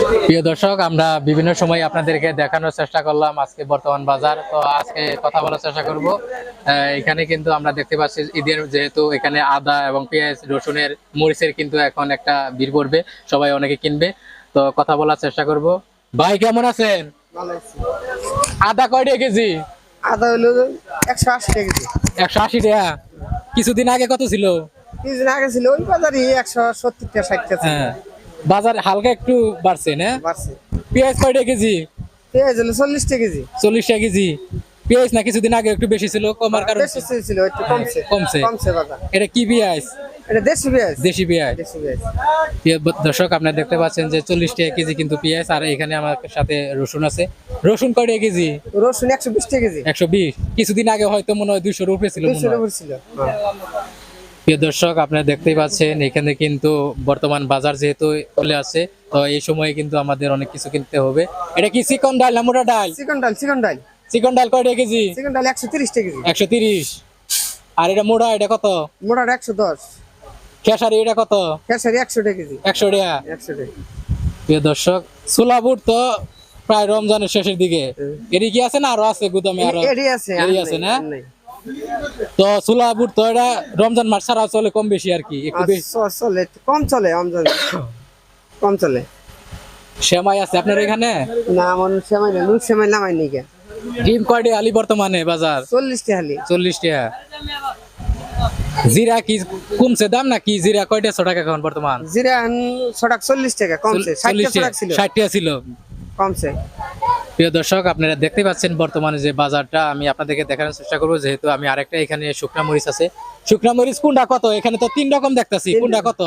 প্রিয় দর্শক, আমরা বিভিন্ন সময় আপনাদেরকে দেখানোর চেষ্টা করলাম আজকে বর্তমান বাজার। তো আজকে কথা বলার চেষ্টা করব। এখানে কিন্তু আমরা দেখতে পাচ্ছি ঈদের যেহেতু এখানে আদা এবং পেঁয়াজ, রসুনের, মরিচের কিন্তু এখন একটা ভিড় পড়বে, সবাই অনেকে কিনবে। তো কথা বলার চেষ্টা করব। ভাই কেমন আছেন? ভালো আছি। আদা কয় টাকা কেজি? আদা হলো 180 টাকা কেজি। 180 টাকা। কিছুদিন আগে কত ছিল? কিছুদিন আগে ছিল ওই বাজারে 170 টাকা 60 টাকা ছিল। হ্যাঁ, বাজার হালকা একটু বাড়ছে না? বাড়ছে। পেঁয়াজ কয় টাকা কেজি? পেঁয়াজ হলো 40 টাকা কেজি। 40 টাকা কেজি। পেঁয়াজ না কিছুদিন আগে একটু বেশি ছিল, কমার কারণে বেশি ছিল একটু কমছে। কমছে। কমছে বাজার। এটা কি পেঁয়াজ? এটা দেশি পেঁয়াজ। দেশি পেঁয়াজ। দেশি পেঁয়াজ। দর্শক, আপনারা দেখতে পাচ্ছেন যে 40 টাকা কেজি কিন্তু পেঁয়াজ। আর এখানে আমার সাথে রসুন আছে। রসুন কয় টাকা কেজি? রসুন 120 টাকা কেজি। 120। কিছুদিন আগে হয়তো মনে হয় 200 এর উপরে ছিল মনে 200 হয়। উপর ছিল। প্রিয় দর্শক, আপনারা দেখতেই পাচ্ছেন এখানে কিন্তু বর্তমান বাজার যেহেতু চলে আসছে, তো এই সময়ে কিন্তু আমাদের অনেক কিছু কিনতে হবে। এটা কি চিকন ডাল না মোটা ডাল? চিকন ডাল, চিকন ডাল। চিকন ডাল কয় টাকা কেজি? চিকন ডাল 130 টাকা কেজি। 130। আর এটা মোটা, এটা কত? মোটাটা 110। খেসারি এটা কত? কেশরি 100 টাকা কেজি। 100 টাকা। 100 টাকা। প্রিয় দর্শক, ছোলা বুট তো প্রায় রমজানের শেষের দিকে। এরি কি আছে না আরো আছে গুদামে? আরো এডি আছে। এরি আছে না? তো ছোলা বুট তো এটা রমজান মাস ছাড়া চলে কম বেশি আর কি, একটু বেশি চলে কম চলে রমজান। কম চলে। সেমাই আছে আপনার এখানে? না আমার সেমাই না, নুন সেমাই নামাই নি কে। ডিম কয়টি আলি বর্তমানে বাজার? 40 টাকা হালি। 40 টাকা। জিরা কি কমছে দাম নাকি? জিরা কয়টা 100 টাকা এখন বর্তমান? জিরা ছটাক 40 টাকা কমছে। 60 টাকা ছিল। 60 টাকা ছিল। কমছে। প্রিয় দর্শক, আপনারা দেখতে পাচ্ছেন বর্তমানে যে বাজারটা, আমি আপনাদেরকে দেখানোর চেষ্টা করবো। যেহেতু আমি আরেকটা এখানে শুকনা মরিচ আছে। শুকনা মরিচ কোনটা কত? এখানে তো 3 রকম দেখতাছি, কোনটা কত?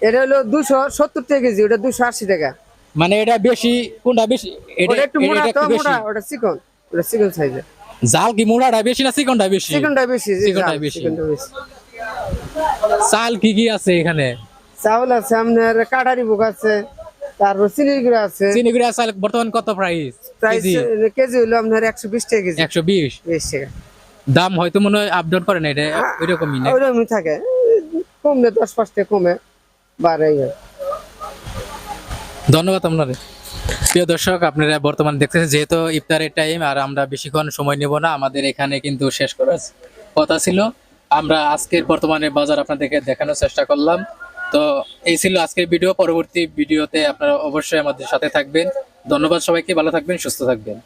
এটা হলো 270 টাকা কেজি, ওটা 280 টাকা। মানে এটা বেশি, কোনটা বেশি? ওটা একটু মোটা, তো একটু বেশি। মোটা, ওটা চিকন, ওটা চিকন সাইজের। জাল কি মোড়াটা বেশি না চিকনটা বেশি? চিকনটা বেশি, চিকনটা বেশি। চিকনটা বেশি। চাল কি কি আছে এখানে? চাউল আছে আপনার, কাটারি বুক আছে, তারপর চিনির গুঁড়া আছে। চিনি গুঁড়া চাল বর্তমান কত প্রাইস? প্রাইস কেজি হলো আপনার 120 টাকা কেজি। 120। 20 টাকা। দাম হয়তো মনে হয় আপ ডাউন করে না, এটা ওইরকমই না? ওইরকমই থাকে, কমলে 10-5 টাকা কমে বাড়ে। ধন্যবাদ আপনার। প্রিয় দর্শক, আপনারা বর্তমানে দেখতেছেন যেহেতু ইফতারের টাইম, আর আমরা বেশিক্ষণ সময় নেব না, আমাদের এখানে কিন্তু শেষ করার কথা ছিল। আমরা আজকের বর্তমানে বাজার আপনাদেরকে দেখানোর চেষ্টা করলাম। তো এই ছিল আজকের ভিডিও। পরবর্তী ভিডিওতে আপনারা অবশ্যই আমাদের সাথে থাকবেন। ধন্যবাদ সবাইকে, ভালো থাকবেন, সুস্থ থাকবেন।